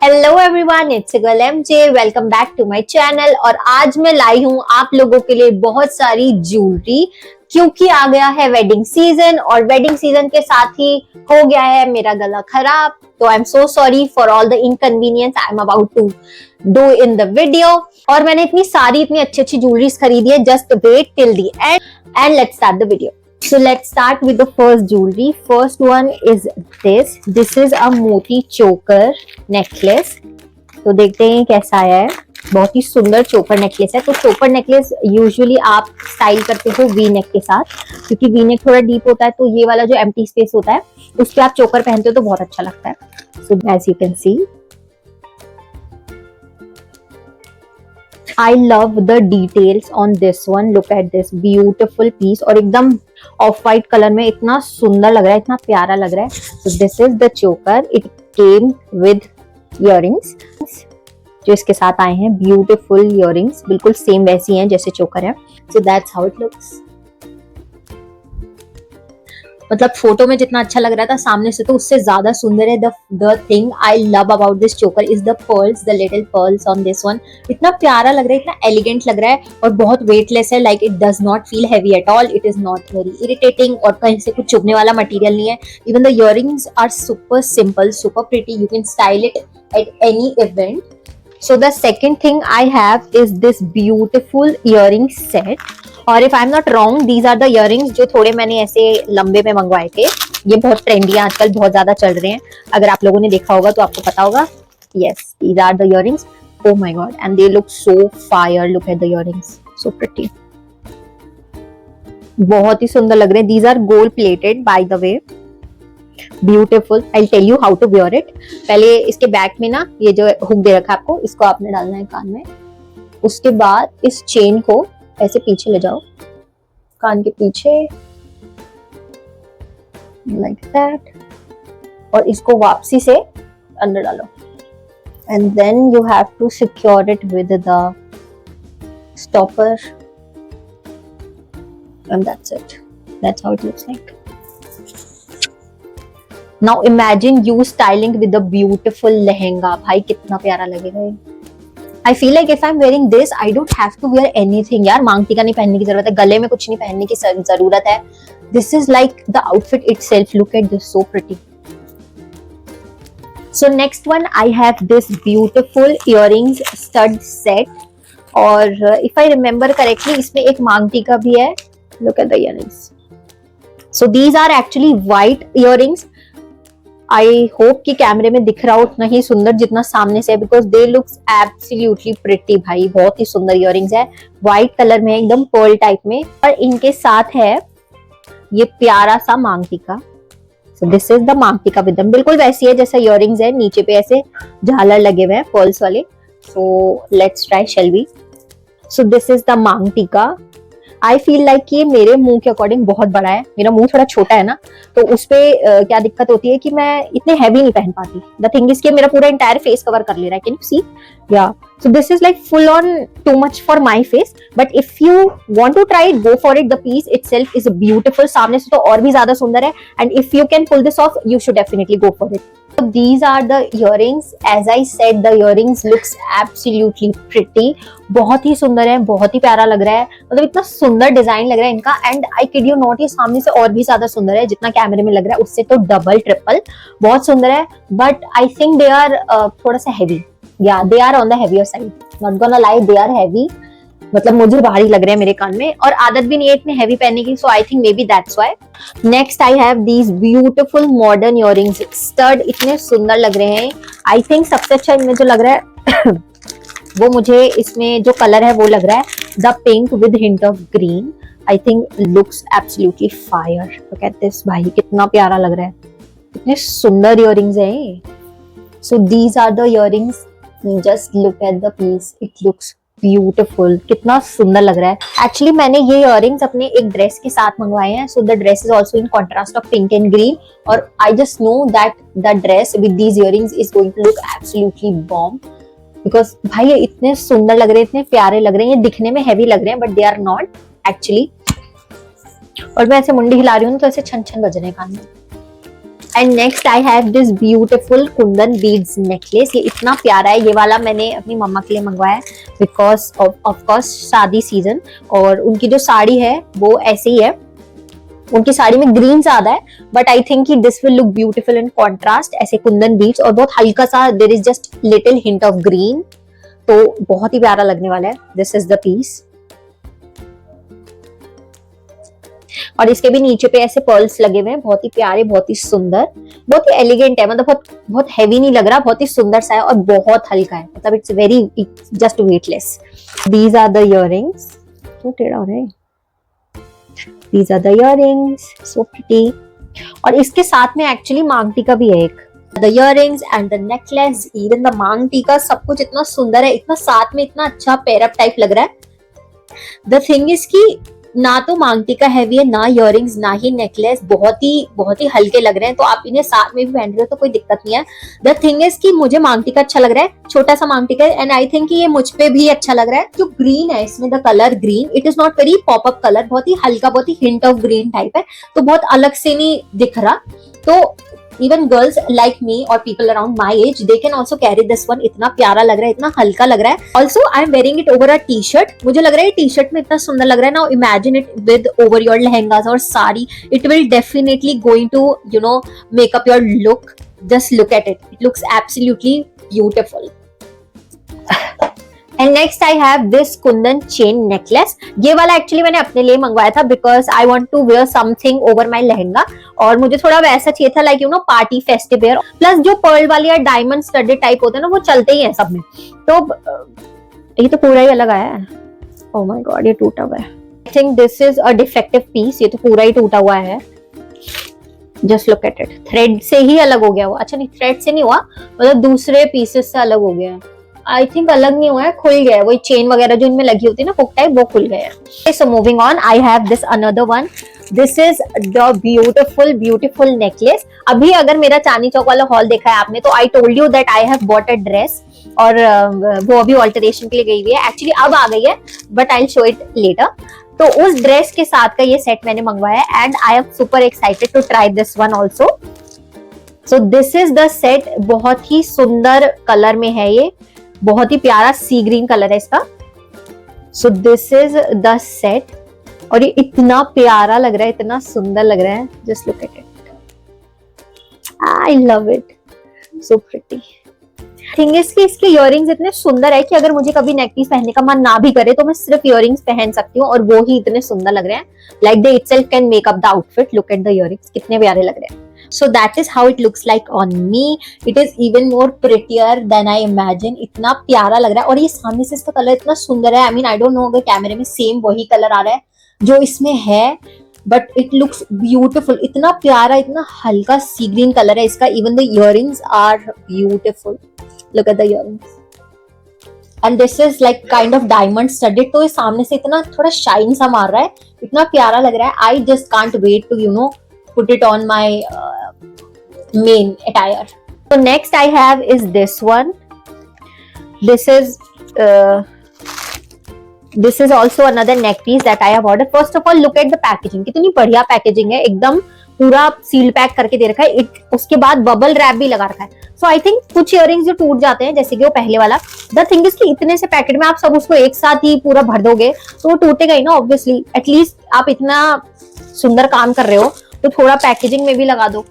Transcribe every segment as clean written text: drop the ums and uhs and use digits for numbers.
Hello everyone, it's girl MJ. Welcome back to my channel. और आज मैं लाई हूँ आप लोगों के लिए बहुत सारी ज्वेलरी, क्योंकि आ गया है वेडिंग सीजन और वेडिंग सीजन के साथ ही हो गया है मेरा गला खराब। तो I am so sorry for all the inconvenience I am about to do in the video. और मैंने इतनी अच्छी अच्छी ज्वेलरीज खरीदी है। Just wait till the end let's start the video. So let's start with the first jewelry. First one is this. This is a मोती choker necklace. तो देखते हैं कैसा आया है। बहुत ही सुंदर चोकर नेकलेस है। तो चोकर नेकलेस यूजुअली आप स्टाइल करते हो वी नेक के साथ, क्योंकि वी नेक थोड़ा डीप होता है, तो ये वाला जो एम्प्टी स्पेस होता है उस पर आप चोकर पहनते हो तो बहुत अच्छा लगता है। So as you can see, I love the details on this one. Look at this beautiful piece और एकदम ऑफ वाइट कलर में इतना सुंदर लग रहा है, इतना प्यारा लग रहा है। So this is the choker. It came with earrings जो इसके साथ आए हैं। ब्यूटीफुल इयररिंग्स, बिल्कुल सेम वैसी हैं जैसे चोकर है। So that's how it looks. मतलब फोटो में जितना अच्छा लग रहा था सामने से तो उससे ज्यादा सुंदर है। the thing I love about this choker is the pearls, the little pearls on this one. इतना प्यारा लग रहा है, इतना एलिगेंट लग रहा है और बहुत वेटलेस है। like it does not feel heavy at all. It is not very irritating और कहीं से कुछ चुभने वाला मटेरियल नहीं है। Even the earrings are super simple, super pretty. You can style it at any event. So the second thing I have is this beautiful earring set. और if I am not wrong, these are the earrings जो थोड़े मैंने ऐसे लंबे में मंगवाए थे। ये बहुत ट्रेंडी है, आजकल बहुत ज्यादा चल रहे हैं। अगर आप लोगों ने देखा होगा तो आपको पता होगा। Yes, these are the earrings. Oh my God, and they look so fire. Look at the earrings, so pretty, बहुत ही सुंदर लग रहे हैं। These are gold plated by the way, beautiful. I tell you how to wear it. पहले इसके back में ना ये जो हुक दे रखा है आपको, इसको आपने डालना है कान में। उसके बाद इस चेन को ऐसे पीछे ले जाओ, कान के पीछे, लाइक दैट, और इसको वापसी से अंदर डालो। And then you have to secure it with the stopper and that's it. That's how it looks like. Now imagine you styling with a beautiful lehenga. भाई कितना प्यारा लगेगा ये। I feel like if I'm wearing this, I don't have to wear anything. यार मांग टीका नहीं पहनने की जरूरत है, गले में कुछ नहीं पहनने की जरूरत है। This is like the outfit itself. Look at this, so pretty. So next one, I have this beautiful earrings stud set. और if I remember correctly, इसमें एक मांग टीका भी है। Look at the earrings. So these are actually white earrings. I hope कि कैमरे में दिख रहा हो उतना ही सुंदर जितना सामने से, because they looks absolutely pretty. भाई बहुत ही सुंदर इयररिंग्स है, व्हाइट कलर में, एकदम पर्ल टाइप में। और इनके साथ है ये प्यारा सा मांग टीका। सो दिस इज द मांग टीका विद, बिल्कुल वैसी है जैसा इयररिंग्स है। नीचे पे ऐसे झालर लगे हुए हैं पर्ल्स वाले। So let's try, shall we. So this is the maang tikka. I feel like ये मेरे मुंह के अकॉर्डिंग बहुत बड़ा है। मेरा मुंह थोड़ा छोटा है ना, तो उसपे क्या दिक्कत होती है कि मैं इतने हैवी नहीं पहन पाती। द थिंग इज कि मेरा पूरा एंटायर फेस कवर कर ले रहा है। Can you see? Yeah so this is like full on too much for my face, but if you want to try it, go for it. The piece itself is beautiful, सामने से तो और भी ज्यादा सुंदर है। And if you can pull this off, you should definitely go for it. So these are the earrings. As I said, the earrings looks absolutely pretty. बहुत ही सुंदर है, बहुत ही प्यारा लग रहा है। मतलब इतना सुंदर डिजाइन लग रहा है इनका। And I kid you not, ये सामने से और भी ज्यादा सुंदर है। जितना कैमरे में लग रहा है उससे तो डबल ट्रिपल बहुत सुंदर है। But I think they are थोड़ा सा heavy. Yeah they are on the heavier side, not gonna lie, they are heavy. मतलब मुझे भारी लग रहे हैं मेरे कान में, और आदत भी नहीं है इतने हैवी पहनने की। So I think maybe that's why. Next I have these beautiful modern earrings. Stud इतने सुंदर लग रहे हैं। आई थिंक सबसे अच्छा इनमें जो लग रहा है वो मुझे इसमें जो कलर है वो लग रहा है the pink with hint of green. I think looks absolutely fire. Look at this, भाई कितना प्यारा लग रहा है। इतने सुंदर इयररिंग्स हैं। So these are the earrings. Just look at the piece, it looks beautiful. कितना सुंदर लग रहा है। एक्चुअली मैंने ये इयररिंग्स अपने एक ड्रेस के साथ मंगवाए हैं। So the dress is also in contrast of pink and green, और I just know that the dress with these earrings is going to look absolutely bomb. Because भाई ये इतने सुंदर लग रहे हैं, इतने प्यारे लग रहे हैं। ये दिखने में हैवी लग रहे हैं but they are not actually. और मैं ऐसे मुंडी हिला रही हूँ तो ऐसे छन छन बज रहे हैं कान में। And next I have this beautiful Kundan beads necklace. ये इतना प्यारा है, ये वाला मैंने अपनी मम्मा के लिए मंगवाया है बिकॉज ऑफ कोर्स शादी सीजन, और उनकी जो साड़ी है वो ऐसे ही है, उनकी साड़ी में ग्रीन ज्यादा है, बट आई थिंक कि this will look beautiful in contrast. ऐसे कुंदन बीड्स और बहुत हल्का सा there is just little hint of green, तो बहुत ही प्यारा लगने वाला है। दिस इज द पीस, और इसके भी नीचे पे ऐसे पर्ल्स लगे हुए हैं, बहुत ही प्यारे, बहुत ही सुंदर, बहुत ही एलिगेंट है, मतलब बहुत हैवी नहीं लग रहा, बहुत ही सुंदर सा है और बहुत हल्का है, मतलब it's very just weightless. These are the earrings, क्यों टेढ़ा हो रहा है? These are the earrings, so pretty. और इसके साथ में एक्चुअली मांग टीका भी है एक। The earrings and the necklace, even the maang टीका, सब कुछ इतना सुंदर है, इतना साथ में इतना अच्छा पेयरअप टाइप लग रहा है। द थिंग इज कि ना तो मांग टीका हैवी है, ना इयररिंग्स, ना ही नेकलेस, बहुत ही हल्के लग रहे हैं, तो आप इन्हें साथ में भी पहन रहे हो तो कोई दिक्कत नहीं है। द थिंग इज कि मुझे मांग टीका अच्छा लग रहा है, छोटा सा मांग टीका है, एंड आई थिंक ये मुझ पे भी अच्छा लग रहा है। जो ग्रीन है इसमें, the colour green, it is not very pop up colour, बहुत ही हल्का, बहुत ही हिंट ऑफ ग्रीन टाइप है, तो बहुत अलग से नहीं दिख रहा। तो even girls like me or people around my age, they can also carry this one। इतना प्यारा लग रहा है, इतना हल्का लग रहा है। Also I am wearing it over a t-shirt, मुझे लग रहा है टी-शर्ट में इतना सुंदर लग रहा है। Now imagine it with over your lehengas or sari, it will definitely going to make up your look। Just look at it, it looks absolutely beautiful। And next I have this kundan chain necklace. ये वाला actually मैंने अपने लिए मंगवाया था because I want to wear something over my lehenga, और मुझे थोड़ा वैसा चाहिए था like party festive wear, plus जो पर्ल वाली या डायमंड स्टडेड टाइप होते हैं ना, वो चलते ही हैं सब में। तो ये तो पूरा ही अलग आया है, ओह माय गॉड, ये टूटा हुआ है। I think this is a defective piece, ये तो पूरा ही टूटा हुआ है। Just look at it, thread से ही अलग हो गया वो। अच्छा नहीं, थ्रेड से नहीं हुआ, मतलब दूसरे पीसेस से अलग हो गया है। आई थिंक अलग नहीं हुआ है, खुल गया है, वही चेन वगैरह जो इनमें लगी होती है ना हुक टाइप, वो खुल गया है। So moving on, I have this another one. This is the beautiful necklace. अभी अगर मेरा चांदनी चौक वाला हॉल देखा है आपने, तो I told you that I have bought a dress, और वो अभी ऑल्टरेशन के लिए गई हुई है, एक्चुअली अब आ गई है, but I will show it later. तो उस ड्रेस के साथ का ये सेट मैंने मंगवाया है, and I am super excited to try this one also. So this is the set, बहुत ही सुंदर कलर में है ये, बहुत ही प्यारा सी ग्रीन कलर है इसका। सो दिस इज द सेट, और ये इतना प्यारा लग रहा है, इतना सुंदर लग रहा है, just look at it, I love it, so pretty. Thing is कि इसके इयररिंग्स इतने सुंदर है कि अगर मुझे कभी नेक पीस पहनने का मन ना भी करे तो मैं सिर्फ इयररिंग्स पहन सकती हूँ, और वो ही इतने सुंदर लग रहे हैं, like they itself can make up the outfit. Look at the earrings, कितने प्यारे लग रहे हैं। So that is how it looks like on me. It is even more prettier than I imagine. इतना प्यारा लग रहा है, और ये सामने से इसका कलर इतना सुंदर है। I mean I don't know अगर कैमरे में सेम वही कलर आ रहा है जो इसमें है, बट इट लुक्स ब्यूटीफुल। इतना प्यारा, इतना हल्का सी ग्रीन कलर है इसका। Even the earrings are beautiful, look at the earrings, and this is like kind of diamond studded. तो ये सामने से इतना थोड़ा शाइन सा मार रहा है, इतना प्यारा लग रहा है। I just can't wait to put it on my main attire. So next I have is this one. This is also another neck piece that I have ordered. First of all, look at the packaging. कितनी बढ़िया packaging है, एकदम पूरा seal pack करके दे रखा है। उसके बाद बबल रैप भी लगा रखा है। सो आई थिंक कुछ इयररिंग्स जो टूट जाते हैं, जैसे कि वो पहले वाला, द थिंग इज कि इतने से पैकेट में आप सब उसको एक साथ ही पूरा भर दोगे तो वो टूटेगा ही ना, ऑब्वियसली। एटलीस्ट आप इतना सुंदर काम कर रहे हो तो थोड़ा पैकेजिंग में भी लगा दो।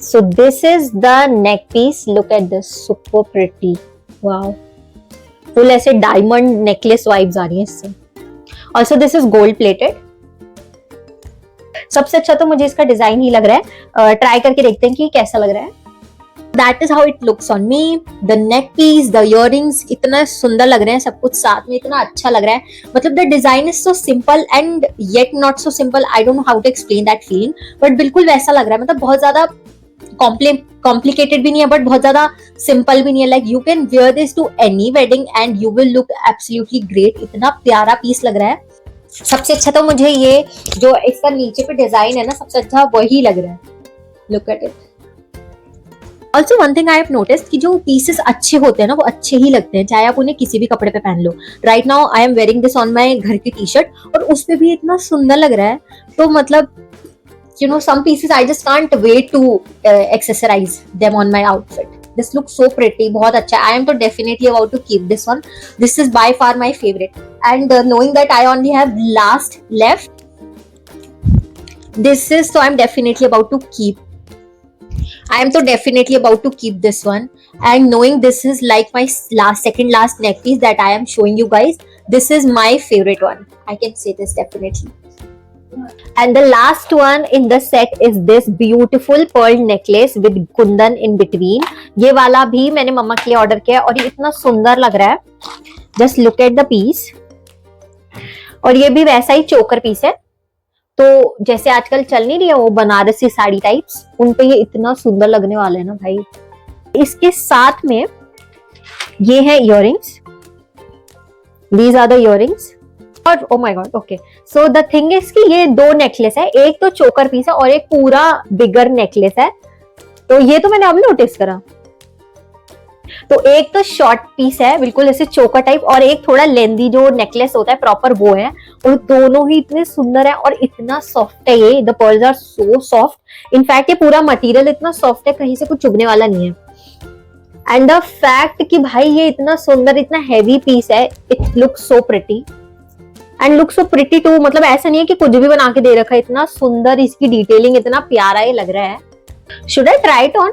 So this is the neck piece, look at this, super pretty, wow, full ऐसे डायमंड नेकलेस वाइब्स आ रही है इससे। Also this is gold plated. सबसे अच्छा तो मुझे इसका डिजाइन ही लग रहा है, ट्राई करके देखते हैं कि कैसा लग रहा है। That is how it looks on me. The neck piece, the earrings, इतना सुंदर लग रहे हैं, सब कुछ साथ में इतना अच्छा लग रहा है। मतलब the design is so simple and yet not so simple. I don't know how to explain that feeling, but बिल्कुल वैसा लग रहा है। मतलब बहुत ज्यादा complicated भी नहीं है, but बहुत ज्यादा simple भी नहीं है। Like you can wear this to any wedding and you will look absolutely great. इतना प्यारा पीस लग रहा है। सबसे अच्छा तो मुझे ये जो इसका नीचे पे डिजाइन है ना, सबसे अच्छा वही लग रहा है। Look at it. Also one thing I have noticed कि जो पीसेस अच्छे होते हैं ना, वो अच्छे ही लगते हैं, चाहे आप उन्हें किसी भी कपड़े पे पहन लो। Right now I am wearing this on my घर की टी शर्ट, और उस पे भी इतना सुंदर लग रहा है। तो मतलब you know, some pieces I just can't wait to accessorize them on my outfit. This looks so pretty, बहुत अच्छा. I am तो definitely about to keep this one. This is by far my favorite. And knowing that I only have last left, this is, so I'm definitely about to keep. I am so definitely about to keep this one. And knowing this is like my second last neck piece that I am showing you guys, this is my favorite one. I can say this definitely. And the last one in the set is this beautiful pearl necklace with kundan in between. ये वाला भी मैंने मम्मा के लिए order किया है और ये इतना सुंदर लग रहा है. Just look at the piece. और ये भी वैसा ही चोकर पीस है. तो जैसे आजकल चल नहीं रही है वो बनारसी साड़ी टाइप्स, उन पे ये इतना सुंदर लगने वाला है ना भाई. इसके साथ में ये है earrings. These are the earrings. और oh my god, okay. So the thing is कि ये दो नेकलेस है, एक तो चोकर पीस है और एक पूरा बिगर नेकलेस है. तो ये तो मैंने अब नोटिस करा. तो एक तो शॉर्ट पीस है बिल्कुल ऐसे चोकर टाइप और एक थोड़ा लेंदी जो नेकलेस होता है प्रॉपर वो है. और दोनों ही इतने सुंदर है और इतना सॉफ्ट है ये. The pearls are so soft. In fact ये पूरा मटेरियल इतना सॉफ्ट है, कहीं से कुछ चुभने वाला नहीं है. एंड द फैक्ट कि भाई ये इतना सुंदर इतना हैवी पीस है, it looks so pretty and looks so pretty too. मतलब ऐसा नहीं है कि कुछ भी बना के दे रखा है, इतना सुंदर इसकी डिटेलिंग, इतना प्यारा ये लग रहा है. Should I try it on?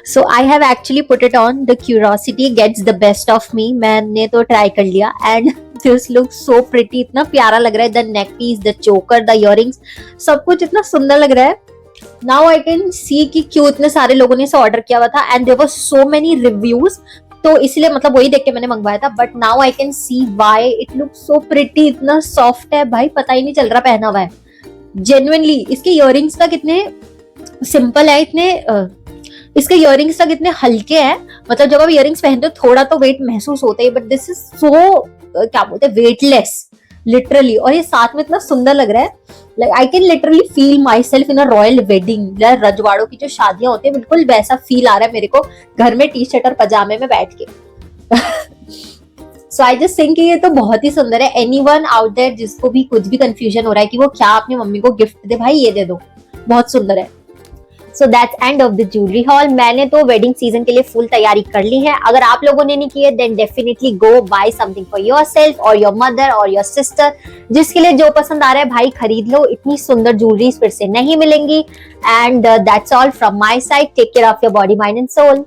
So I have actually put it on. The curiosity gets the best of me. मैंने तो ट्राई कर लिया and this looks so pretty. इतना प्यारा लग रहा है. The neck piece, the choker, the earrings, सब कुछ इतना सुंदर लग रहा है. नाउ आई कैन सी कि क्यों इतने सारे लोगों ने इसे ऑर्डर किया हुआ था and there were so many reviews. तो इसलिए मतलब वही देख के मैंने मंगवाया था. But now I can see why it looks so pretty. इतना सॉफ्ट है भाई, पता ही नहीं चल रहा पहना हुआ है. जेन्युइनली इसके इयररिंग्स तक इतने सिंपल है, इतने इसके इयररिंग्स तक इतने हल्के हैं. मतलब जब आप इयररिंग्स पहनते हो थोड़ा तो वेट महसूस होता है, बट दिस इज सो क्या बोलते हैं वेटलेस लिटरली. और ये साथ में इतना सुंदर लग रहा है. Like I can literally feel myself in a royal wedding. रजवाड़ों की जो शादियां होती है बिल्कुल वैसा फील आ रहा है मेरे को घर में टी शर्ट और पजामे में बैठ के. सो आई जस्ट थिंक ये तो बहुत ही सुंदर है. एनीवन आउट देयर जिसको भी कुछ भी कंफ्यूजन हो रहा है कि वो क्या अपनी मम्मी को गिफ्ट दे, भाई ये दे दो, बहुत सुंदर है. So that's end of the jewellery hall. मैंने तो वेडिंग सीजन के लिए फुल तैयारी कर ली है. अगर आप लोगों ने नहीं की है then definitely go buy something for yourself और योर मदर और योर सिस्टर. जिसके लिए जो पसंद आ रहा है भाई खरीद लो. इतनी सुंदर ज्वेलरी फिर से नहीं मिलेंगी. And that's all from my side. Take care of your body, mind and soul.